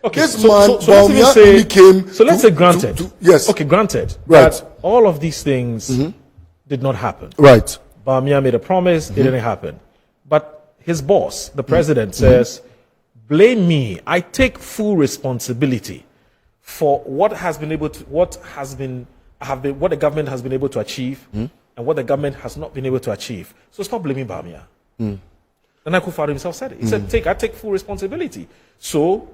Okay, This so man, let's even say, came. So let's say granted. Yes. Okay, granted. Right. That all of these things did not happen. Right. Bawumia made a promise, it didn't happen. But his boss, the president, says, blame me. I take full responsibility for what the government has been able to achieve and what the government has not been able to achieve. So stop blaming Bawumia. Nana Akufo-Addo himself said it. He said, I take full responsibility. So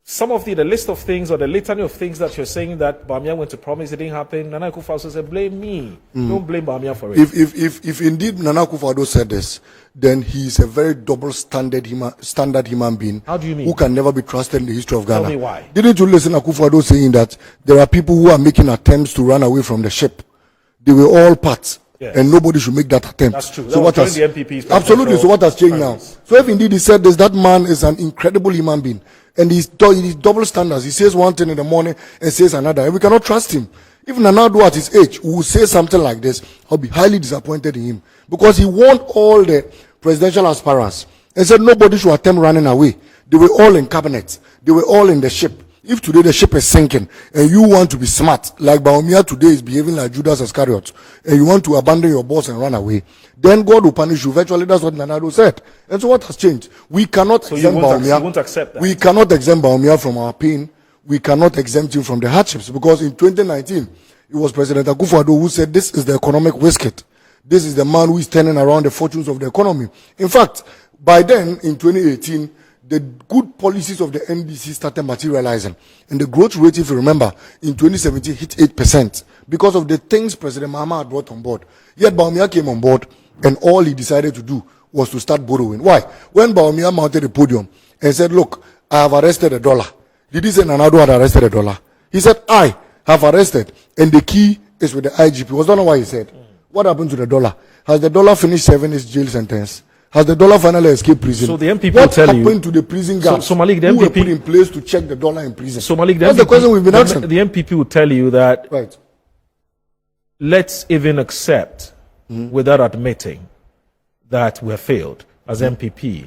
some of the list of things or the litany of things that you're saying that Bawumia went to promise, it didn't happen, Nana Akufo-Addo said, blame me. Don't blame Bawumia for it. If indeed Nana Akufo-Addo said this, then he is a very double-standard human being. How do you mean? Who can never be trusted in the history of Ghana. Tell me why. Didn't you listen to Akufo-Addo saying that there are people who are making attempts to run away from the ship? They were all parts. Yes. And nobody should make that attempt. That's true. So what has the NPP's absolutely? So what has changed now? So if indeed he said this, that man is an incredible human being, and he's double standards. He says one thing in the morning and says another, and we cannot trust him. If Nana Akufo-Addo at his age will say something like this, I'll be highly disappointed in him, because he won all the presidential aspirants and said nobody should attempt running away. They were all in cabinet. They were all in the ship. If today the ship is sinking and you want to be smart, like Bawumia today is behaving like Judas Iscariot, and you want to abandon your boss and run away, then God will punish you. Virtually, that's what Nana Akufo-Addo said. And so what has changed? We cannot exempt Bawumia. You won't accept that. We cannot exempt Bawumia from our pain. We cannot exempt him from the hardships, because in 2019, it was President Akufo-Addo who said this is the economic whiskit. This is the man who is turning around the fortunes of the economy. In fact, by then, in 2018, the good policies of the NDC started materializing. And the growth rate, if you remember, in 2017 hit 8% because of the things President Mahama had brought on board. Yet Bawumia came on board, and all he decided to do was to start borrowing. Why? When Bawumia mounted the podium and said, look, I have arrested $1. Did he say Nana Akufo-Addo had arrested $1? He said, I have arrested, and the key is with the IGP. Was that not what he said? What happened to the $? Has the $? finished serving his jail sentence? Has the $? finally escaped prison? So the NPP what will tell you. What happened to the prison guards so Malik, the who were NPP put in place to check the $? in prison? So Malik, that's the question we've been asking. The NPP will tell you that, right, let's even accept, without admitting, that we have failed as NPP.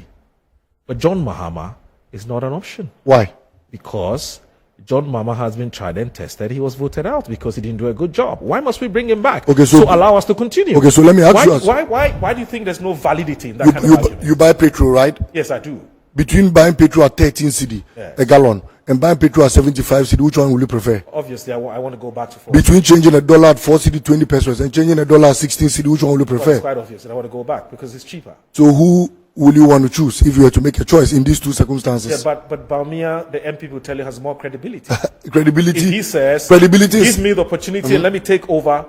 But John Mahama is not an option. Why? Because John Mahama has been tried and tested. He was voted out because he didn't do a good job. Why must we bring him back? Okay, so allow us to continue. Okay, so let me ask you. Why do you think there's no validity in that kind of argument? You buy petrol, right? Yes, I do. Between buying petrol at 13 cedi a gallon and buying petrol at 75 cedi, which one will you prefer? Obviously, I want to go back to 4. Between changing $1 at 4 cedi 20 pesos and changing $1 at 16 cedi, which one will you prefer? It's quite obvious, and I want to go back because it's cheaper. So who will you want to choose if you were to make a choice in these two circumstances? Yeah, but Bawumia, the MP will tell you, has more credibility. Credibility. If he says, credibility give me the opportunity and let me take over,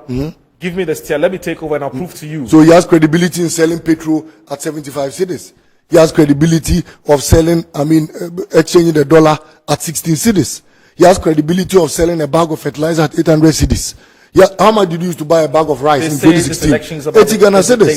give me the steer, let me take over and I'll prove to you. So he has credibility in selling petrol at 75 cedis. He has credibility of selling, exchanging the $1 at 16 cedis. He has credibility of selling a bag of fertilizer at 800 cedis. Yeah, how much did you use to buy a bag of rice in 2016? The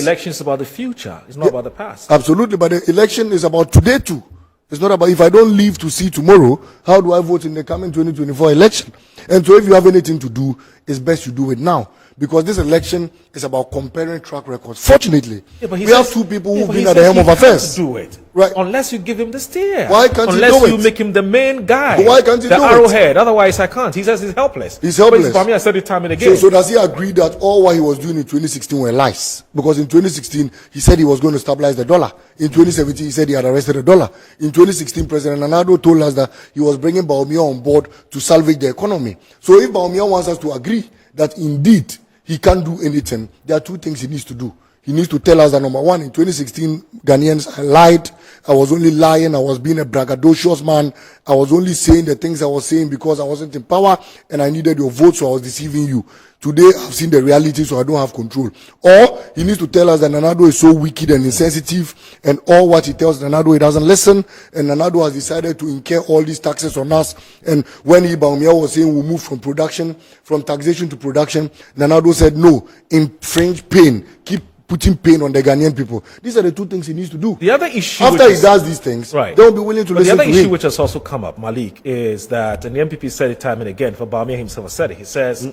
election is about the future. It's not about the past. Absolutely, but the election is about today too. It's not about, if I don't live to see tomorrow, how do I vote in the coming 2024 election? And so if you have anything to do, it's best you do it now. Because this election is about comparing track records. Fortunately, we have two people who've been at the helm of affairs. Do it. Right. Unless you give him the steer. Why can't he do it? Unless you make him the main guy. But why can't he do it? The arrowhead. Otherwise, I can't. He says he's helpless. He's helpless. But I said it time and again. So does he agree that all what he was doing in 2016 were lies? Because in 2016, he said he was going to stabilize the $. In 2017, he said he had arrested the $. In 2016, President Nana Akufo-Addo told us that he was bringing Bawumia on board to salvage the economy. So if Bawumia wants us to agree that indeed he can't do anything, there are two things he needs to do. He needs to tell us that, number one, in 2016, Ghanaians, I lied. I was only lying. I was being a braggadocious man. I was only saying the things I was saying because I wasn't in power and I needed your vote, so I was deceiving you. Today, I've seen the reality, so I don't have control. Or he needs to tell us that Nana Akufo-Addo is so wicked and insensitive, and all what he tells Nana Akufo-Addo, he doesn't listen, and Nana Akufo-Addo has decided to incur all these taxes on us. And when Bawumia was saying we'll move from taxation to production, Nana Akufo-Addo said no, infringe pain, keep putting pain on the Ghanaian people. These are the two things he needs to do. The other issue, after he does these things, they'll be willing to listen to him. The other issue which has also come up, Malik, is that, and the NPP said it time and again, for Bawumia himself said it, he says,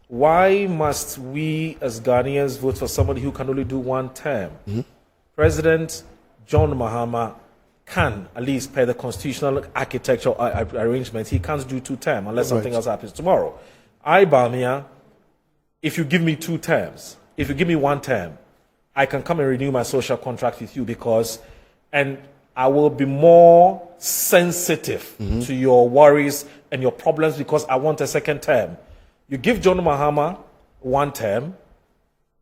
why must we as Ghanaians vote for somebody who can only do one term? President John Mahama can, at least per the constitutional architecture arrangement, he can't do 2 terms unless something else happens tomorrow. I, Bawumia, if you give me 2 terms, if you give me 1 term, I can come and renew my social contract with you and I will be more sensitive to your worries and your problems because I want a 2nd term. You give John Mahama 1 term,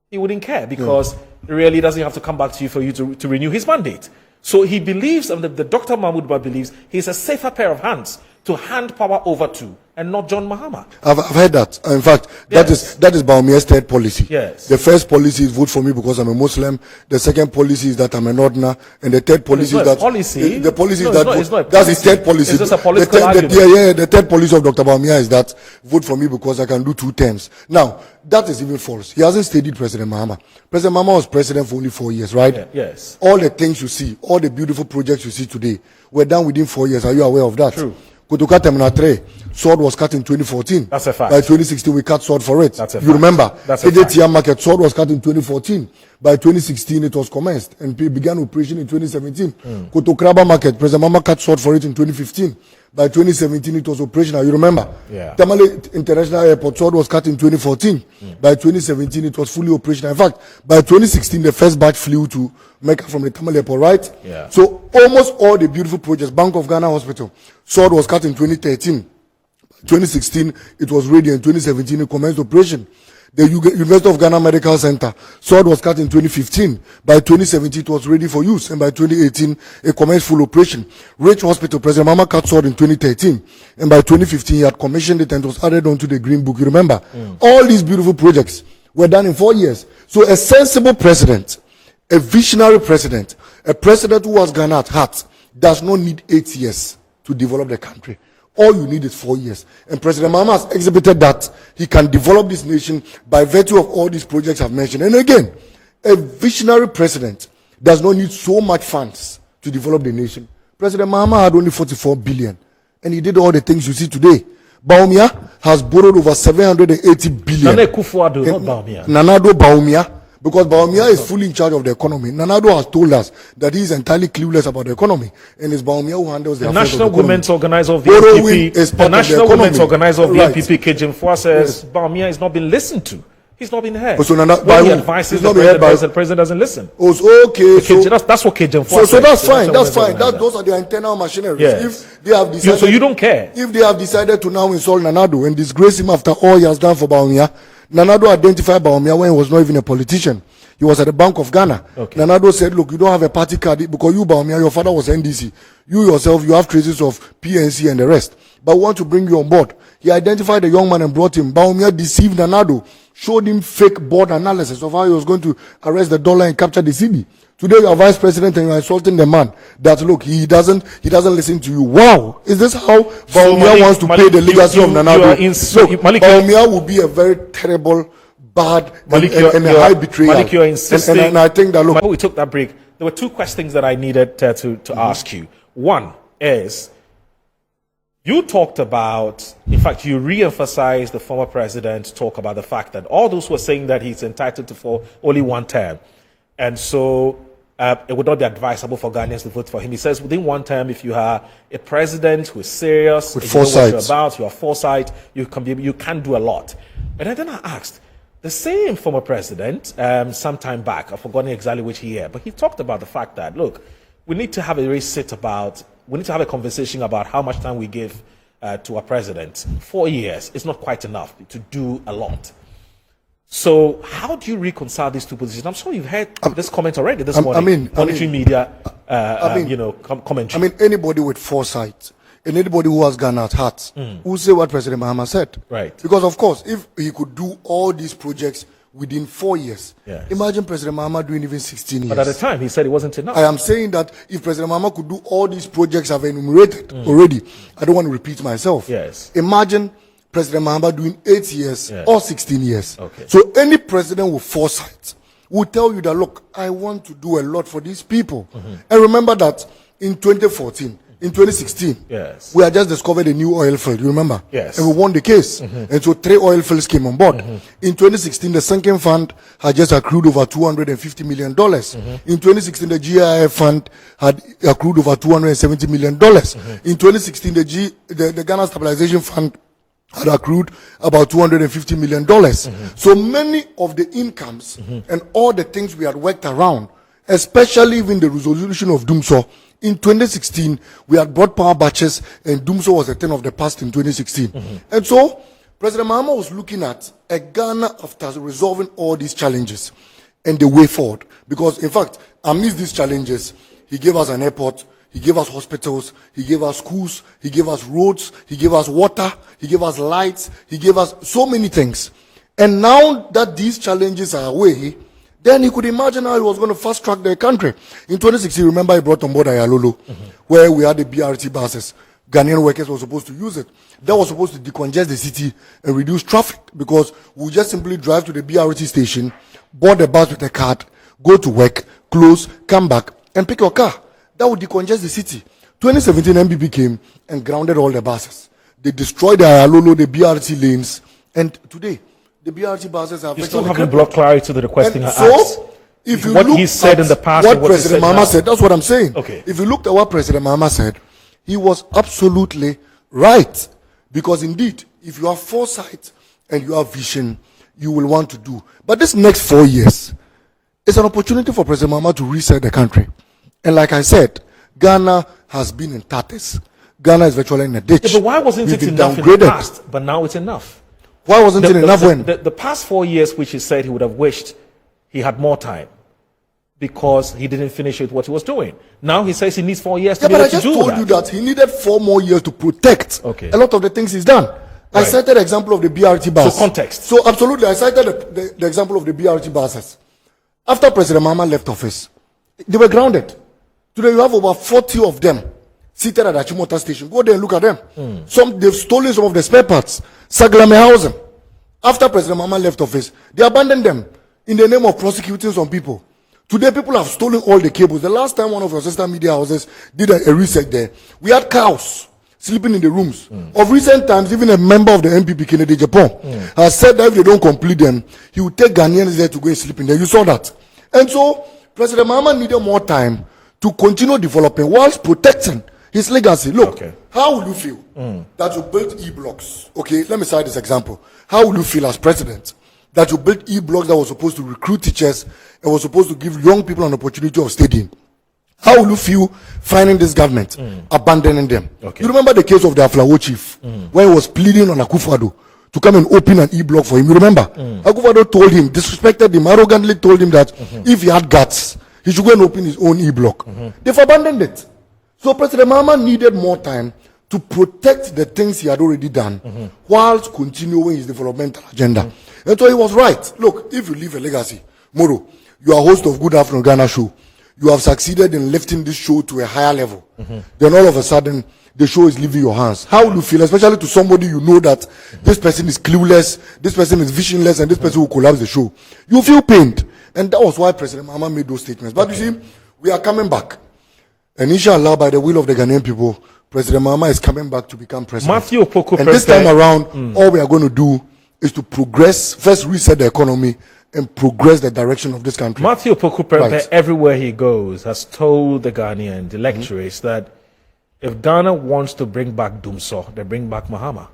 he wouldn't care because he really doesn't have to come back to you for you to renew his mandate. So he believes, and the Dr. Mahmoud Ba believes, he's a safer pair of hands to hand power over to, and not John Mahama. I've heard that. In fact, that is Bawumia's 3rd policy. Yes. The first policy is vote for me because I'm a Muslim. The 2nd policy is that I'm a Northerner, and the 3rd policy is that policy. The policy No, is that it's not a that's his 3rd policy. It's just a political argument. The 3rd policy of Dr. Bawumia is that vote for me because I can do 2 terms. Now that is even false. He hasn't studied President Mahama. President Mahama was president for only 4 years, right? Yeah, yes. All the things you see, all the beautiful projects you see today, were done within 4 years. Are you aware of that? True. Kotoka Terminal 3, sword was cut in 2014. That's a fact. By 2016, we cut sword for it. That's a fact. You remember? That's a fact. AJTR market, sword was cut in 2014. By 2016, it was commenced and began operation in 2017. Kotokraba market, President Mama cut sword for it in 2015. By 2017, it was operational. You remember? Yeah. Tamale International Airport, sword was cut in 2014. By 2017, it was fully operational. In fact, by 2016, the first batch flew to Mecca from the Tamale Airport, right? Yeah. So almost all the beautiful projects, Bank of Ghana Hospital, sword was cut in 2013. 2016, it was ready. In 2017, it commenced operation. The University of Ghana Medical Center, sword was cut in 2015. By 2017, it was ready for use. And by 2018, it commenced full operation. Rich Hospital, President Mama cut sword in 2013. And by 2015, he had commissioned it and it was added onto the Green Book. You remember? All these beautiful projects were done in 4 years. So a sensible president, a visionary president, a president who has Ghana at heart, does not need 8 years to develop the country. All you need is 4 years. And President Mahama has exhibited that he can develop this nation by virtue of all these projects I've mentioned. And again, a visionary president does not need so much funds to develop the nation. President Mahama had only 44 billion. And he did all the things you see today. Bawumia has borrowed over 780 billion. Nana Akufo-Addo, not Bawumia. Nanado Bawumia. Because Bawumia is fully in charge of the economy. Nanado has told us that he is entirely clueless about the economy. And it's Bawumia who handles the affairs of the National economy. Women's Organizer of the Borrowing NPP, is part the of the National economy. Women's Organizer of the Right. NPP, Kejimfoa, says Bawumia is not being listened to. He's not been heard. So Nana, when he who? advises He's the not been heard president, the president doesn't listen. Oh, so, okay. That's what Kejimfoa So says. that's the fine. National That's Women's fine. Organizer. Those are their internal machineries. Yes. If they have decided, So you don't care. If they have decided to now install Nanado and disgrace him after all he has done for Bawumia, Nanado identified Bawumia when he was not even a politician. He was at the Bank of Ghana. Okay. Nanado said, look, you don't have a party card because you, Bawumia, your father was NDC. You yourself, you have traces of PNC and the rest. But we want to bring you on board. He identified the young man and brought him. Bawumia deceived Nanado, showed him fake board analysis of how he was going to arrest the dollar and capture the city. Today you are vice president and you are insulting the man. That look, he doesn't listen to you. Wow, is this how Bawumia wants to pay the legacy of Nanado? Bawumia will be a very terrible, bad, Malik, and a high betrayal. Malik, you're insisting. And I think that look. Before we took that break, there were 2 questions that I needed to ask you. One is, you talked about, in fact, you re-emphasized the former president's talk about the fact that all those who are saying that he's entitled to for only 1 term, and so it would not be advisable for Ghanaians to vote for him. He says within 1 term, if you are a president who is serious, with you know what foresight, you're about, you have foresight, you can do a lot. And then I asked, the same former president, some time back, I've forgotten exactly which year, but he talked about the fact that, look, we need to have a we need to have a conversation about how much time we give to our president. 4 years is not quite enough to do a lot. So how do you reconcile these 2 positions? I'm sure you've heard this comment already this morning. Monitoring media, commentary. I mean, anybody with foresight, and anybody who has Ghana at heart, will say what President Mahama said. Right. Because of course, if he could do all these projects within 4 years, yes, imagine President Mahama doing even 16 years. But at the time, he said it wasn't enough. I am saying that if President Mahama could do all these projects I've enumerated already, I don't want to repeat myself. Yes. Imagine President Mahama doing 8 years or 16 years. Okay. So any president with foresight will tell you that, look, I want to do a lot for these people. And remember that in 2014, In 2016, yes, we had just discovered a new oil field, you remember? Yes. And we won the case. And so 3 oil fields came on board. In 2016, the sinking fund had just accrued over $250 million. In 2016, the GIF fund had accrued over $270 million. In 2016, the Ghana Stabilization Fund had accrued about $250 million. So many of the incomes and all the things we had worked around, especially even the resolution of Dumso, in 2016, we had brought power batches, and Dumso was a thing of the past in 2016. And so, President Mahama was looking at a Ghana after resolving all these challenges and the way forward. Because, in fact, amidst these challenges, he gave us an airport, he gave us hospitals, he gave us schools, he gave us roads, he gave us water, he gave us lights, he gave us so many things. And now that these challenges are away, then he could imagine how he was going to fast track the country. In 2016, remember he brought on board Ayalolo, where we had the BRT buses. Ghanaian workers were supposed to use it. That was supposed to decongest the city and reduce traffic, because we just simply drive to the BRT station, board the bus with a card, go to work, close, come back, and pick your car. That would decongest the city. 2017, NPP came and grounded all the buses. They destroyed the Ayalolo, the BRT lanes, and today, the BRT buses are... You still haven't brought clarity to the question I asked. So, if you what look he said in the past what and what President he said Mahama now. said, that's what I'm saying. Okay. If you looked at what President Mahama said, he was absolutely right. Because indeed, if you have foresight and you have vision, you will want to do. But this next 4 years is an opportunity for President Mahama to reset the country. And like I said, Ghana has been in tatters. Ghana is virtually in a ditch. Yeah, but why wasn't We've it been enough in downgraded. the past? But now it's enough. Why wasn't it enough when? The past 4 years, which he said he would have wished he had more time because he didn't finish with what he was doing. Now he says he needs 4 years to Yeah, be but able I just to do told that. you that he needed 4 more years to protect a lot of the things he's done. I Right. cited the example of the BRT bus. So context. So absolutely, I cited the example of the BRT buses. After President Mahama left office, they were grounded. Today you have over 40 of them seated at Achimota station. Go there and look at them. They've stolen some of the spare parts. Saglamehausen. After President Mahama left office, they abandoned them in the name of prosecuting some people. Today, people have stolen all the cables. The last time one of your sister media houses did a research there, we had cows sleeping in the rooms. Of recent times, even a member of the NPP, Kennedy Japan, has said that if they don't complete them, he will take Ghanaians there to go and sleep in there. You saw that. And so, President Mahama needed more time to continue developing whilst protecting his legacy. Look, how will you feel that you built E-blocks? Okay, let me cite this example. How will you feel as president that you built E-blocks that was supposed to recruit teachers and was supposed to give young people an opportunity of studying? How will you feel finding this government abandoning them? You remember the case of the Aflawo chief when he was pleading on Akufo-Addo to come and open an E-block for him? You remember? Akufo-Addo told him, disrespected him, arrogantly told him that if he had guts, he should go and open his own E-block. They've abandoned it. So President Mahama needed more time to protect the things he had already done whilst continuing his developmental agenda. And so he was right. Look, if you leave a legacy, Moro, you are host of Good Afternoon Ghana show. You have succeeded in lifting this show to a higher level. Then all of a sudden, the show is leaving your hands. How will you feel, especially to somebody you know that this person is clueless, this person is visionless, and this person will collapse the show? You feel pained. And that was why President Mahama made those statements. But you see, we are coming back. And inshallah, by the will of the Ghanaian people, President Mahama is coming back to become president. Matthew Opoku and this time around, all we are going to do is to progress, first reset the economy, and progress the direction of this country. Matthew Opoku everywhere he goes, has told the Ghanaian, the electorates, that if Ghana wants to bring back Dumso, they bring back Mahama.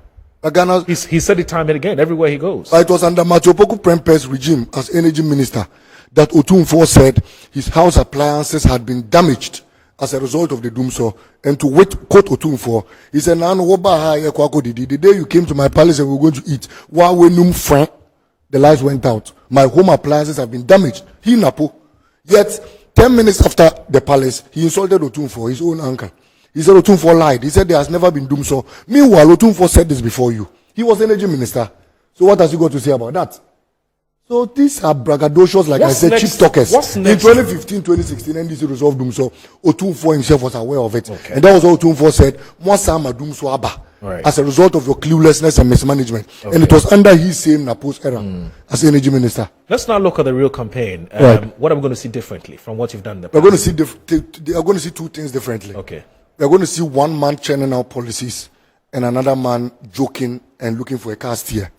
He said it time and again, everywhere he goes. It was under Matthew Opoku Prempe's regime as energy minister that Otumfuo said his house appliances had been damaged as a result of the Dumso. And to quote Otumfuo, he said, the day you came to my palace and we were going to eat, the lights went out. My home appliances have been damaged. He napo. Yet, 10 minutes after the palace, he insulted Otumfuo, his own uncle. He said Otumfuo lied. He said there has never been Dumso. Meanwhile, Otumfuo said this before you. He was energy minister. So what has he got to say about that? So these are braggadocious, like I said, cheap talkers. In 2015, 2016, NDC resolved Dumso. Otumfuo himself was aware of it. And that was what Otumfuo said. Mwasama Dumso Aba. As a result of your cluelessness and mismanagement. And it was under his same Napo's era as energy minister. Let's now look at the real campaign. What are we going to see differently from what you've done in the past? We're going to see they are going to see two things differently. We are going to see one man churning out policies and another man joking and looking for a car steer.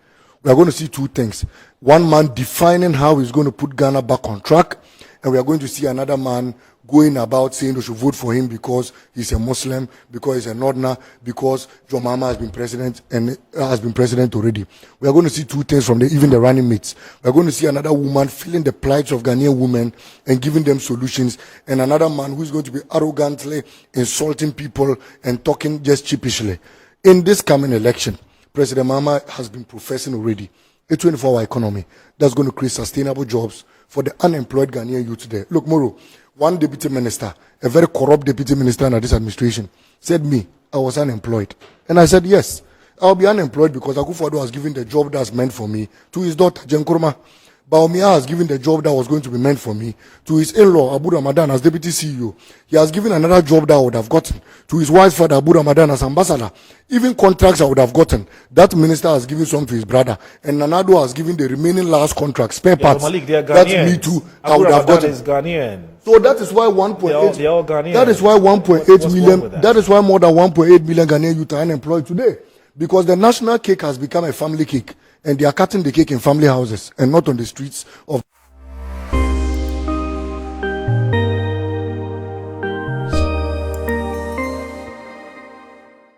We are going to see two things. One man defining how he's going to put Ghana back on track, and we are going to see another man going about saying they should vote for him because he's a Muslim, because he's a Northerner, because John Mahama has been president and has been president already. We are going to see two things from even the running mates. We are going to see another woman feeling the plights of Ghanaian women and giving them solutions, and another man who is going to be arrogantly insulting people and talking just cheapishly. In this coming election, President Mahama has been professing already a 24-hour economy that's going to create sustainable jobs for the unemployed Ghanaian youth there. Look, Moro, one deputy minister, a very corrupt deputy minister under this administration, said me, I was unemployed. And I said, yes, I'll be unemployed because Akufo-Addo has given the job that's meant for me to his daughter, Jen Nkrumah. Bawumia has given the job that was going to be meant for me to his in-law, Abu Ramadan, as deputy CEO. He has given another job that I would have gotten to his wife's father, Abu Ramadan, as ambassador. Even contracts I would have gotten. That minister has given some to his brother. And Nanado has given the remaining last contract, spare parts. Malik, they are That's Ghanaians. me too. I Abu would have Ramadan gotten. is Ghanaian. So that is why 1.8. They are all Ghanaians. That is why 1.8 What's wrong million. with that? That is why more than 1.8 million Ghanaian youth are unemployed today, because the national cake has become a family cake, and they are cutting the cake in family houses and not on the streets of